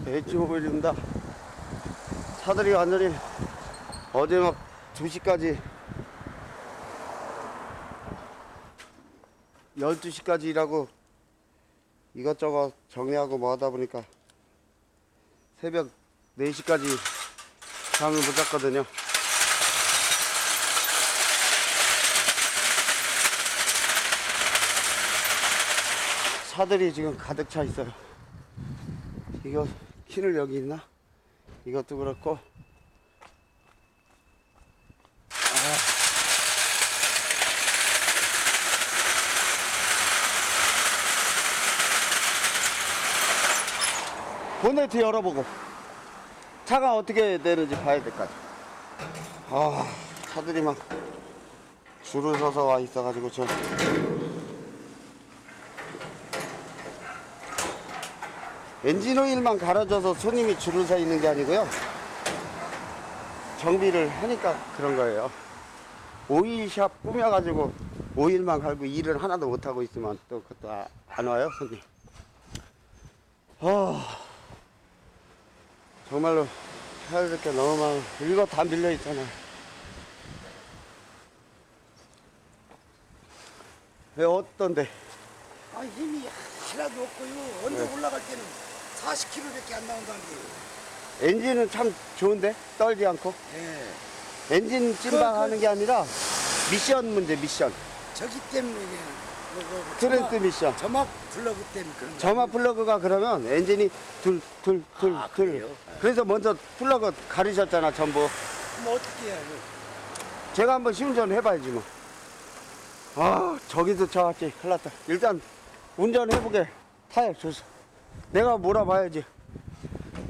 H모빌입니다. 차들이 완전히 어제 막 2시까지 12시까지 일하고 이것저것 정리하고 뭐 하다 보니까 새벽 4시까지 잠을 못 잤거든요. 차들이 지금 가득 차 있어요. 이거 키를 여기 있나? 이것도 그렇고 보네트 열어보고 차가 어떻게 되는지 봐야 될 것 같아. 차들이 막 줄을 서서 와 있어가지고 저 엔진 오일만 갈아줘서 손님이 줄을 서 있는 게 아니고요, 정비를 하니까 그런 거예요. 오일샵 꾸며가지고 오일만 갈고 일을 하나도 못하고 있으면 또 그것도 안 와요, 손님. 정말로 해야 될 게 너무 많아. 이거 다 밀려 있잖아. 왜 어떤데? 힘이 하나도 없고요. 언덕 올라갈 때는 40km밖에 안 나온다는 게. 엔진은 참 좋은데? 떨지 않고? 예. 엔진 찜방하는 게 아니라 미션 문제, 미션. 저기 때문에 스트레스 미션. 점막 플러그 때문에 그런 거. 점화 플러그가 그러면 엔진이 둘. 그래요? 그래서 먼저 플러그 가르셨잖아, 전부. 그럼 어떻게 해요? 제가 한번 시운전 해봐야지 뭐. 저기도 저같이 큰일 났다. 일단 운전해보게. 타요, 줘서. 내가 몰아봐야지.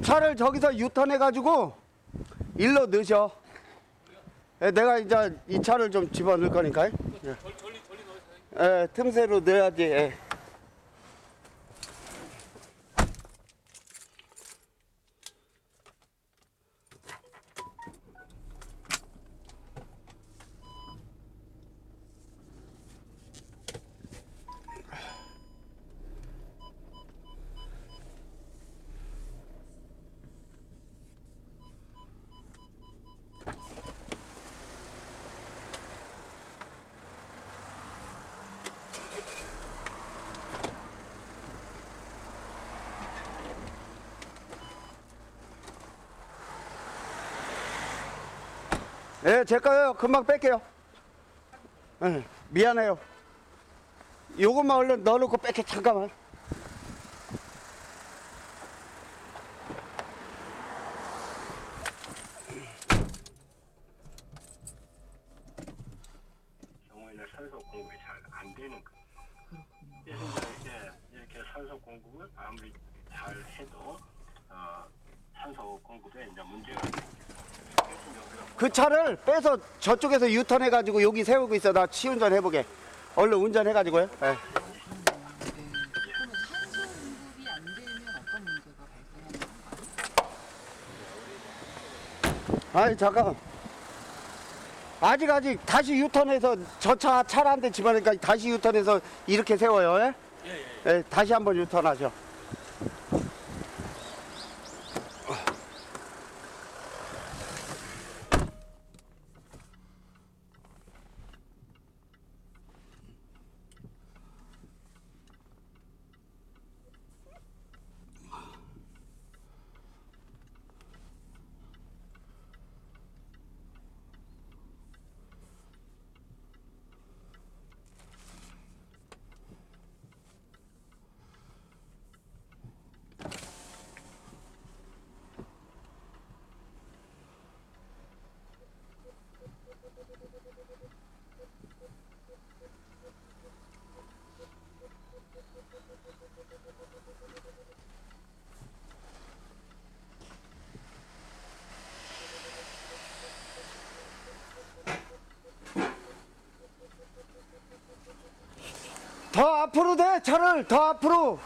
차를 저기서 유턴해가지고 일로 넣으셔. 내가 이제 이 차를 좀 집어넣을 거니까. 틈새로 넣어야지. 예. 예, 제 거예요. 금방 뺄게요. 미안해요. 요것만 얼른 넣어놓고 뺄게. 잠깐만. 경우에는 산소 공급이 잘 안 되는 거예요. 그래서 이제 이렇게 산소 공급을 아무리 잘 해도 산소 공급에 이제 문제가 생겨요. 그 차를 빼서 저쪽에서 유턴해가지고 여기 세우고 있어. 나 시운전 해보게. 얼른 운전해가지고요. 예. 그러면 산소 공급이 안 되면 어떤 문제가 발생하는 건가요? 아니, 잠깐. 아직 다시 유턴해서 저 차를 한 대 집어넣으니까 다시 유턴해서 이렇게 세워요. 예? 예, 다시 한번 유턴하죠. 더 앞으로 돼. 차를 더 앞으로.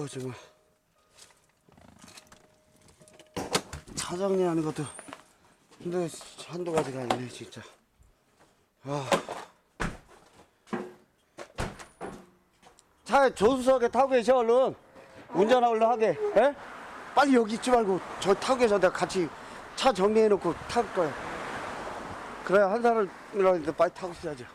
정말. 차 정리하는 것도 근데 한두 가지가 아니네, 진짜. 차에 조수석에 타고 계셔, 얼른. 운전 얼른 하게. 에? 빨리 여기 있지 말고 저 타고 계셔. 내가 같이 차 정리해놓고 탈 거야. 그래야 한 사람이라도 빨리 타고 있어야죠.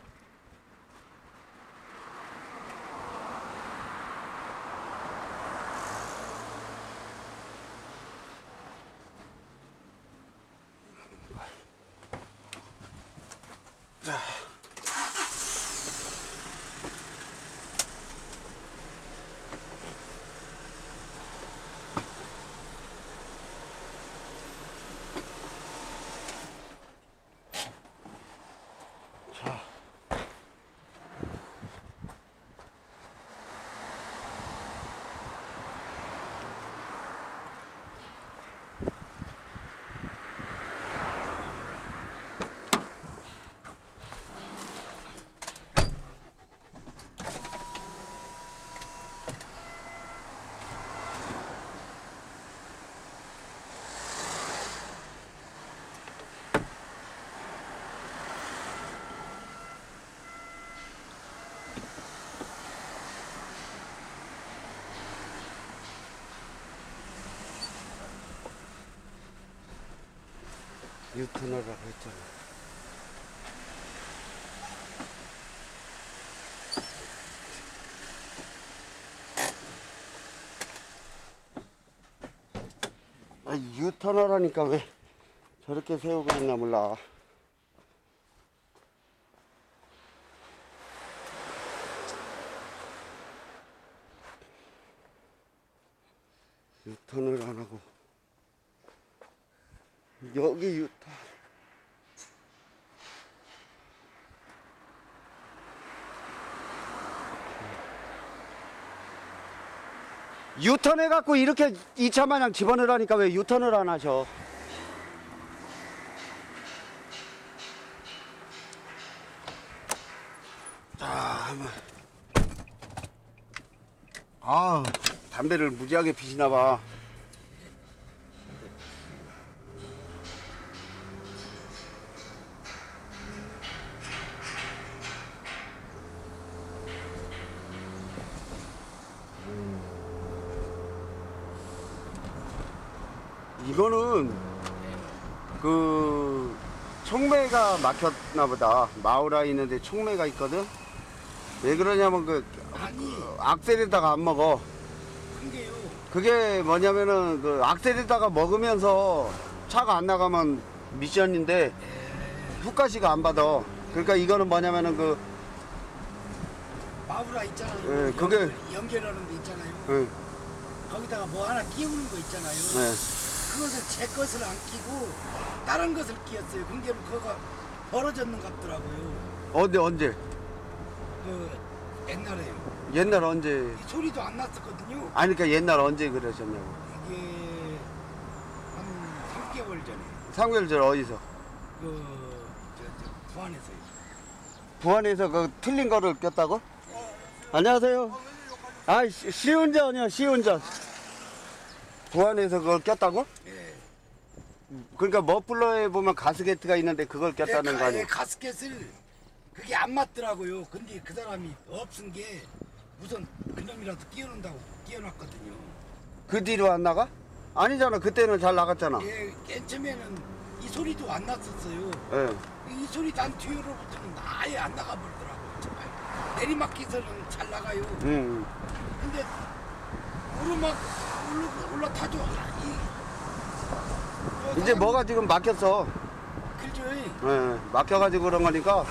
유턴하라고 했잖아. 유턴하라니까 왜 저렇게 세우고 있나 몰라. 유턴을 안 하고 여기 유턴. 유턴해갖고 이렇게 이 차 마냥 집어넣으라니까 왜 유턴을 안 하셔. 담배를 무지하게 피시나 봐. 이거는 그 촉매가 막혔나 보다. 마우라 있는데 촉매가 있거든. 왜 그러냐면 그 악셀에다가 안 먹어. 근데요. 그게 뭐냐면은 그 악셀에다가 먹으면서 차가 안 나가면 미션인데 후가시가 안 받아. 그러니까 이거는 뭐냐면은 그 마브라 있잖아요. 예, 그게 연결하는 데 있잖아요. 예, 거기다가 뭐 하나 끼우는 거 있잖아요. 네. 그것을 제 것을 안 끼고 다른 것을 끼웠어요. 근데 그거가 벌어졌는 것 같더라고요. 언제 그 옛날에요. 옛날 언제 이 소리도 안 났었거든요. 아니 그러니까 옛날 언제 그러셨냐고. 이게 한 3개월 전에 3개월 전 어디서 저 부안에서요. 부안에서 그 틀린 거를 꼈다고? 안녕하세요. 아 시운전이요, 시운전. 부안에서 그걸 꼈다고? 예. 그러니까 머플러에 보면 가스게트가 있는데 그걸 꼈다는 거 아니에요? 가스켓을 그게 안 맞더라고요. 근데 그 사람이 없은 게 우선 그놈이라도 끼워놓는다고 끼워놨거든요. 그 뒤로 안 나가? 아니잖아. 그때는 잘 나갔잖아. 예, 맨 처음에는 이 소리도 안 났었어요. 예. 이 소리 난 뒤로부터는 아예 안 나가버리더라고요. 정말. 내리막길에서는 잘 나가요. 근데 오르막 올라타죠. 이제 뭐가 지금 막혔어. 그죠? 예. 막혀가지고 그런 거니까.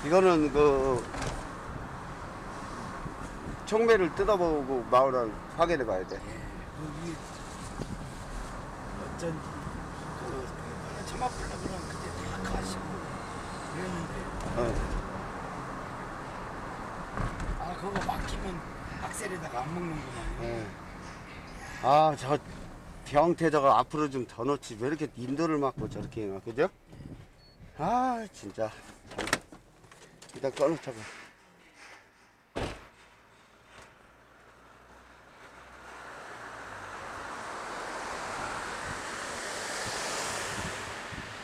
이거는 그 촉매를 뜯어보고 마을을 확인해 봐야 돼. 그 위에 어쩐지 점압하려고 그러면 그때 다 가시고 그랬는데 예. 그거 막히면 악셀에다가 안 먹는구나. 예. 아, 저 병태저가 앞으로 좀 더 놓지. 왜 이렇게 인도를 막고 저렇게 해놔, 그죠? 아, 진짜. 일단 꺼놓자고.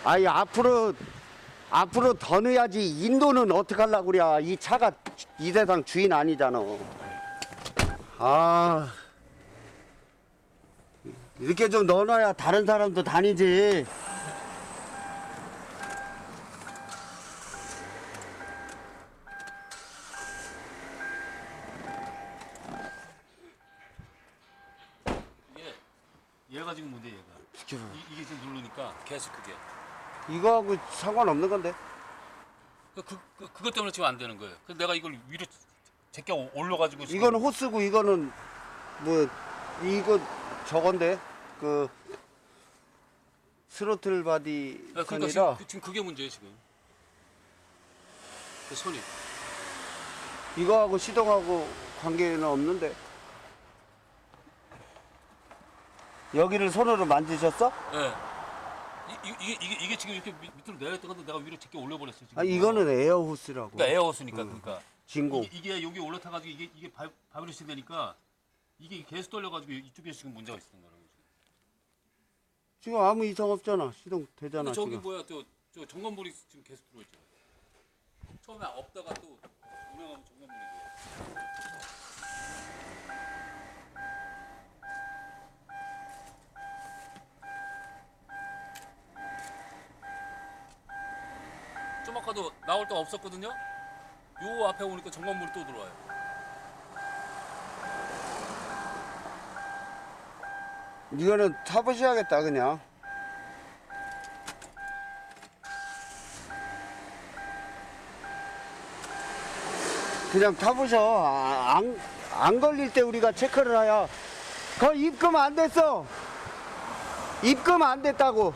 아이 앞으로 더 넣어야지. 인도는 어떻게 하려고 그래. 이 차가 이 세상 주인 아니잖아. 아 이렇게 좀 넣어놔야 다른 사람도 다니지. 얘가 지금 뭔데 얘가? 비켜봐. 이게 지금 누르니까 계속 그게. 이거하고 상관없는 건데. 그것 때문에 지금 안 되는 거예요. 그래서 내가 이걸 위로 제껴 올려가지고 지금 이거는 호스고 이거는 뭐 이거 저건데 그 스로틀 바디 그러니까 선이라 지금 그게 문제예요 지금. 그 손이. 이거하고 시동하고 관계는 없는데. 여기를 손으로 만지셨어? 예. 이게 지금 이렇게 밑으로 내렸던 건데 내가 위로 제껴 올려버렸어 지금. 아 이거는 에어 호스라고. 그러니까 에어호스니까 그러니까. 진공. 이게 여기 올라타가지고 이게 바이브레이션 되니까 이게 계속 떨려가지고 이쪽에서 지금 문제가 있었던 거라고 지금. 지금 아무 이상 없잖아. 시동 되잖아 근데 저기 지금. 뭐야 저 점검물이 지금 계속 들어있죠. 처음에 없다가 또 운행하면 점검물이. 좀 아까도 나올 때 없었거든요. 요 앞에 오니까 점검물이 또 들어와요. 이거는 타보셔야겠다 그냥. 그냥 타보셔. 안 걸릴 때 우리가 체크를 해야. 그 입금 안 됐어. 입금 안 됐다고.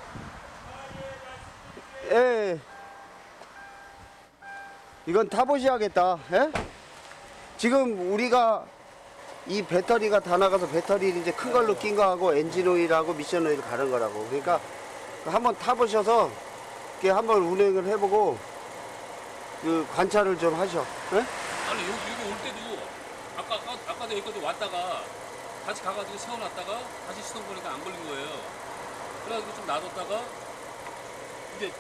예. 이건 타보셔야겠다. 예? 지금 우리가 이 배터리가 다 나가서 배터리 이제 큰 걸로 낀 거하고 엔진 오일하고 미션 오일 가는 거라고. 그러니까 한번 타보셔서 이렇게 한번 운행을 해보고 그 관찰을 좀 하셔. 예? 아니 여기 올 때도 아까도 여기까지 왔다가 다시 가가지고 세워놨다가 다시 시동 거니까 안 걸린 거예요. 그래가지고 좀 놔뒀다가 이제 요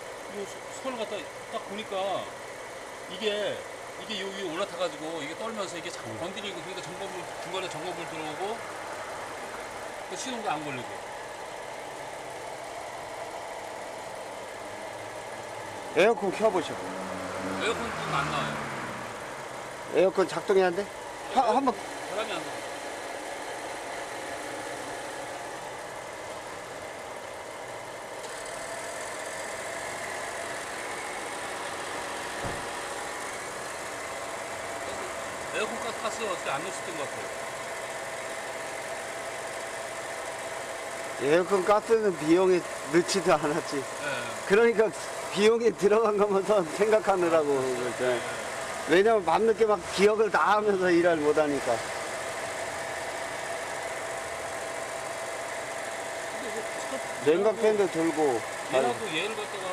손을 갖다 딱 보니까 이게 여기 올라타가지고 이게 떨면서 이게 자꾸 건드리고 그러니까 점검물 중간에 점검물 들어오고 그 시동도 안 걸리고. 에어컨 켜보셔. 에어컨 좀 안 나와요. 에어컨 작동해야 돼? 한번 바람이 안 나와. 에어컨 가스 어떻게 안 넣었을 것 같아요. 에어컨 가스는 비용에 넣지도 않았지. 네. 그러니까 비용이 들어간 것만 생각하느라고 그러죠. 왜냐면 밤늦게 막 기억을 다 하면서 일을 못 하니까. 냉각팬도 돌고. 얘하고 얘를 갖다가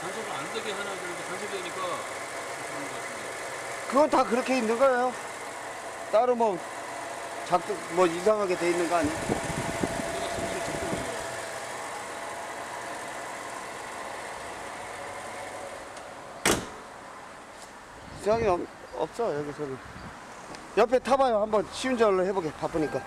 간섭을 안 되게 하나 그런데 간섭이 되니까 그런 것 같은데. 그건 다 그렇게 있는 거예요. 따로 뭐 작동 뭐 이상하게 돼 있는 거 아니야? 내가 지금 이걸 듣고 있는 거야. 이상이 없어 여기서는. 옆에 타봐요. 한번 시운전을 해보게. 바쁘니까.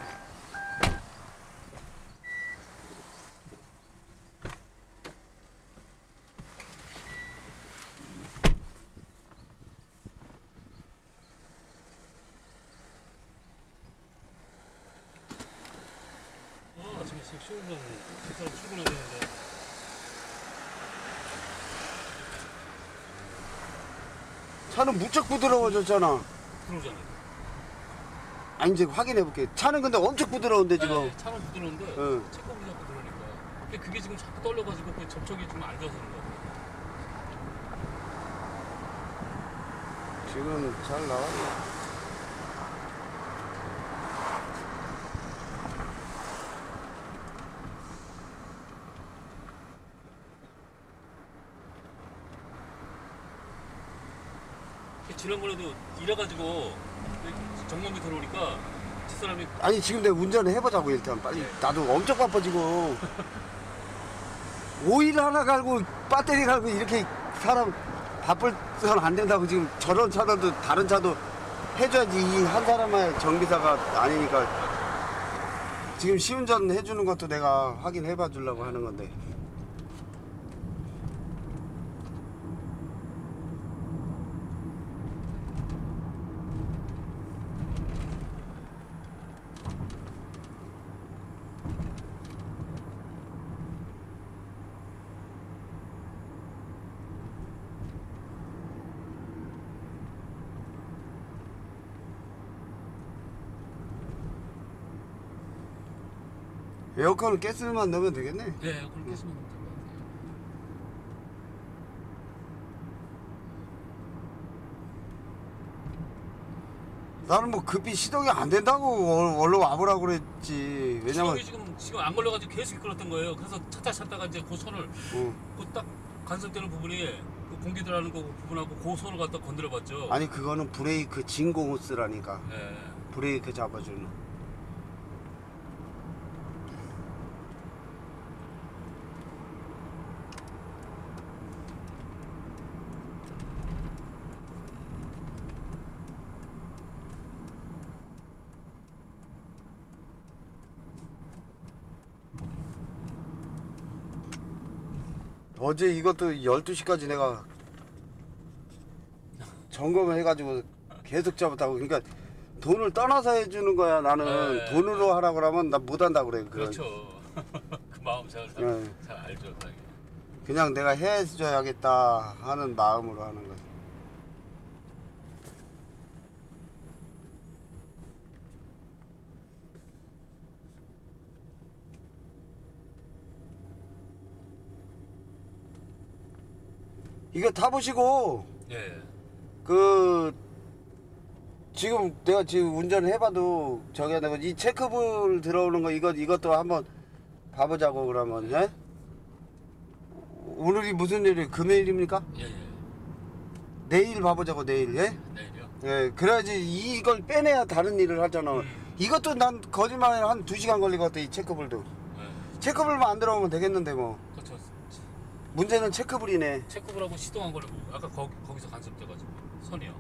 아침에 시운전 기사로 출근해야 되는데. 차는 무척 부드러워졌잖아. 들어오잖아요. 아 이제 확인해 볼게. 차는 근데 엄청 부드러운데 지금. 네, 차는 부드러운데 응. 채권이 자꾸 들어오니까. 근데 그게 지금 자꾸 떨려가지고 그 접촉이 좀 안 좋아서 그런 거 같아요. 지금 잘 나가네. 지난번에도 이래가지고 정면이 들어오니까 집사람이 아니 지금 내가 운전을 해보자고 일단 빨리. 나도 엄청 바빠지고. 오일 하나 갈고 배터리 갈고 이렇게 사람 바쁠 선 안 된다고 지금 저런 차들도 다른 차도 해줘야지 이 한 사람의 정비사가 아니니까 지금 시운전 해주는 것도 내가 확인해봐 주려고 하는 건데 에어컨은 가스만 넣으면 되겠네. 네, 그렇게 했으면 될 것 같아요. 나는 뭐 급히 시동이 안 된다고 얼른 와보라고 그랬지. 왜냐면 시동이 지금 안 걸려가지고 계속 끌었던 거예요. 그래서 찾다가 이제 그 손을 그 딱 간섭되는 부분이 그 공기 들어가는 거 부분하고 그 손을 갖다 건드려봤죠. 아니 그거는 브레이크 진공 호스라니까. 네. 브레이크 잡아주는. 어제 이것도 12시까지 내가 점검을 해가지고 계속 잡았다고. 그러니까 돈을 떠나서 해주는 거야. 나는 네. 돈으로 하라고 그러면 나 못한다고 그래. 그렇죠. 그 마음 제가 네. 잘 알죠. 당연히. 그냥 내가 해줘야겠다 하는 마음으로 하는 거지. 이거 타보시고 예. 그 지금 내가 지금 운전을 해봐도 저기 내가 이 체크볼 들어오는 거 이것도 한번 봐보자고 그러면 예? 오늘이 무슨 요일이에요? 금요일입니까? 예, 예. 내일 봐보자고 내일 예? 내일이요? 예 그래야지 이걸 빼내야 다른 일을 하잖아. 이것도 난 거짓말에 한 2시간 걸릴 것 같아. 이 체크볼도 예. 체크볼만 안 들어오면 되겠는데 뭐 그렇죠. 문제는 체크볼이네. 체크볼하고 시동 안 걸리고 아까 거기서 간섭돼가지고 손이요.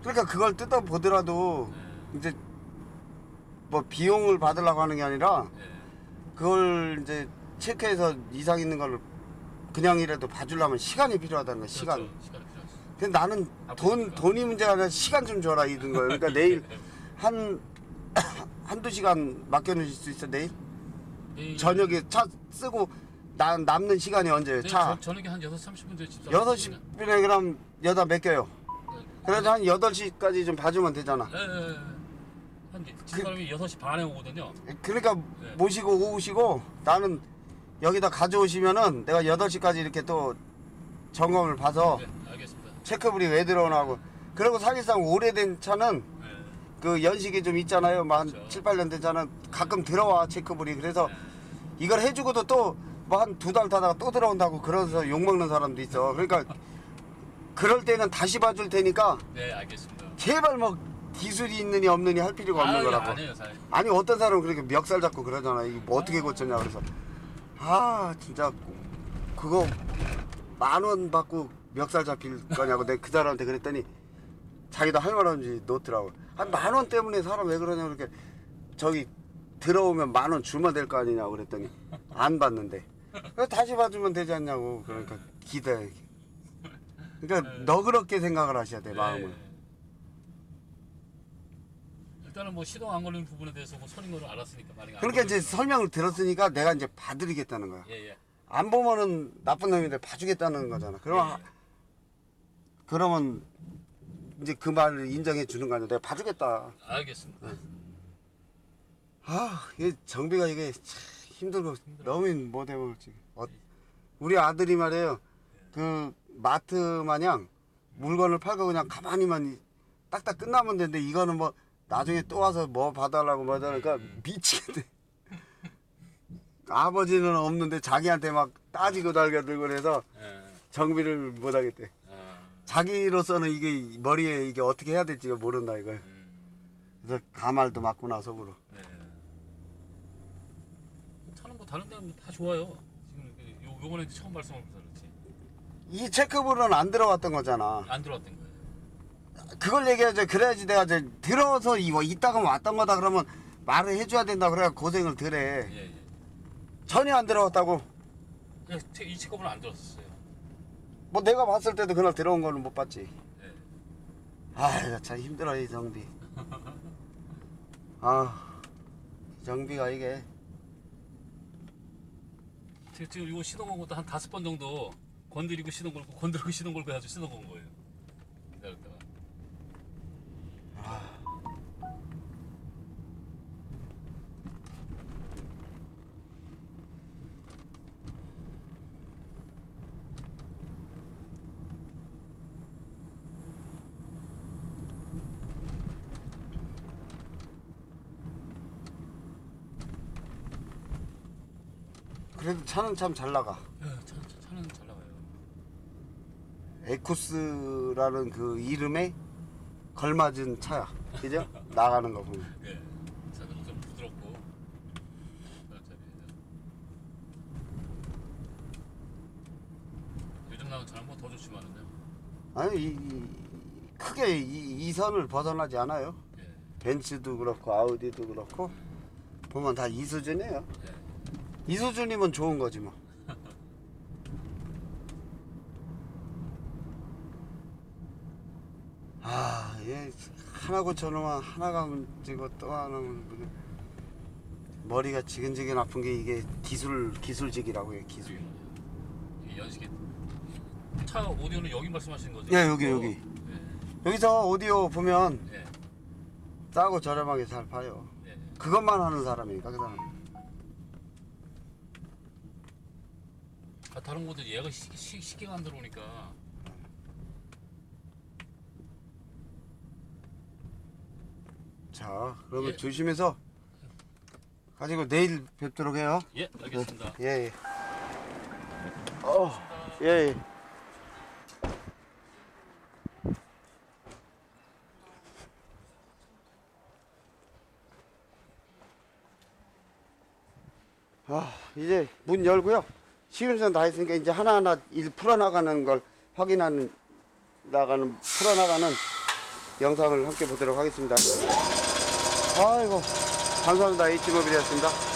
그러니까 그걸 뜯어보더라도 예. 이제 뭐 비용을 받으려고 하는 게 아니라 예. 그걸 이제 체크해서 이상 있는 걸 그냥이라도 봐주려면 시간이 필요하다는 거야. 시간. 그렇죠. 시간이 필요하죠. 근데 나는 돈이 문제가 아니라 시간 좀 줘라 이런 거예요. 그러니까 내일 한두 시간 맡겨놓으실 수 있어 내일? 내일 저녁에 차 쓰고 남는 시간이 언제예요? 내일 차 저녁에 한 6시 30분쯤에 집 6시쯤에 그럼 여다 맡겨요. 그래서 한 8시까지 좀 봐주면 되잖아. 예. 한 집사람이 6시 반에 오거든요. 그러니까 네. 모시고 오시고 나는 여기다 가져오시면은 내가 8시까지 이렇게 또 점검을 봐서 네, 알겠습니다. 체크불이 왜 들어오나 하고. 그리고 사실상 오래된 차는 네. 그 연식이 좀 있잖아요. 뭐 한 그렇죠. 7, 8년 된 차는 가끔 들어와 체크불이. 그래서 네. 이걸 해주고도 또 뭐 한 2달 타다가 또 들어온다고 그러면서 욕먹는 사람도 있어. 그러니까 그럴 때는 다시 봐줄 테니까 네, 알겠습니다. 제발 뭐 기술이 있느니 없느니 할 필요가 없는 거라고. 안 해요, 사실. 아니 어떤 사람은 그렇게 멱살 잡고 그러잖아. 이거 뭐 어떻게 고쳤냐 그래서 아 진짜 그거 10,000원 받고 멱살 잡힐 거냐고 내가 그 사람한테 그랬더니 자기도 할 말 없는지 놓더라고. 한 10,000원 때문에 사람 왜 그러냐 그렇게 저기 들어오면 10,000원 주면 될 거 아니냐고 그랬더니 안 받는데 그래서 다시 봐주면 되지 않냐고. 그러니까 기대. 그러니까 너그럽게 생각을 하셔야 돼 마음을. 네. 일단은 뭐 시동 안 걸리는 부분에 대해서 뭐 손인 거를 알았으니까 만약에 안 그러니까 이제 걸리면- 설명을 들었으니까 내가 이제 봐드리겠다는 거야. 예, 예. 안 보면은 나쁜 놈인데 봐주겠다는 거잖아. 그러면 이제 그 말을 인정해 주는 거 아니야. 내가 봐주겠다. 알겠습니다. 아, 이게 정비가 이게 참 힘들고 너무 못해먹을 지. 우리 아들이 말이에요. 그 마트 마냥 물건을 팔고 그냥 가만히만 딱딱 끝나면 되는데 이거는 뭐 나중에 또 와서 뭐 봐달라고 뭐 하니까 미치겠네. 아버지는 없는데 자기한테 막 따지고 달겨들고 그래서 예. 정비를 못 하겠대. 아, 자기로서는 이게 머리에 이게 어떻게 해야 될지가 모른다 이거. 그래서 가말도 맞구나 속으로. 네. 차는 뭐 다른 데는 다 좋아요. 지금 요 요번에 처음 말씀하면서 그렇지. 이 체크볼은 안 들어갔던 거잖아. 안 들어왔던 거예요. 그걸 얘기하죠. 그래야지 내가 이제 들어서 이따가 왔던 거다 그러면 말을 해줘야 된다. 그래야 고생을 덜 해. 예, 예. 전혀 안 들어갔다고. 그냥 이 체크업은 안 들어왔었어요. 뭐 내가 봤을 때도 그날 들어온 거는 못 봤지. 예. 아이고 참 힘들어 이 정비. 아 정비가 이게 지금 이거 시동 건 것도 한 5번 정도 건드리고 시동 걸고 건드리고 시동 걸고 해가지고 시동 건 거예요. 기다렸다가. 그래도 차는 참 잘 나가. 예, 차는 잘 나가요. 에쿠스라는 그 이름에 걸맞은 차야. 그죠? 나가는 거 보면. 예. 차는 좀 부드럽고. 요즘 나온 차는 뭐 더 좋지만은요. 아니 크게 이 선을 벗어나지 않아요. 예. 벤츠도 그렇고 아우디도 그렇고 보면 다 이 수준이에요. 예. 이 수준이면 좋은 거지 뭐. 아, 얘 하나 고쳐놓으면 하나가 문제고 또 하나는 머리가 지근지근 아픈 게 이게 기술직이라고 해요. 기술. 이 연식이 차 오디오는 여기 말씀하시는 거죠? 예, 여기. 예. 여기서 오디오 보면 예. 싸고 저렴하게 잘 파요. 예. 그것만 하는 사람이니까 그 사람. 아, 다른 곳에 얘가 시계가 안 들어오니까. 자, 그러면 예. 조심해서 가지고 내일 뵙도록 해요. 예, 알겠습니다. 예. 예. 이제 문 열고요. 시운전 다 했으니까 이제 하나하나 일 풀어나가는 걸 풀어나가는 영상을 함께 보도록 하겠습니다. 아이고, 감사합니다. H모빌이었습니다.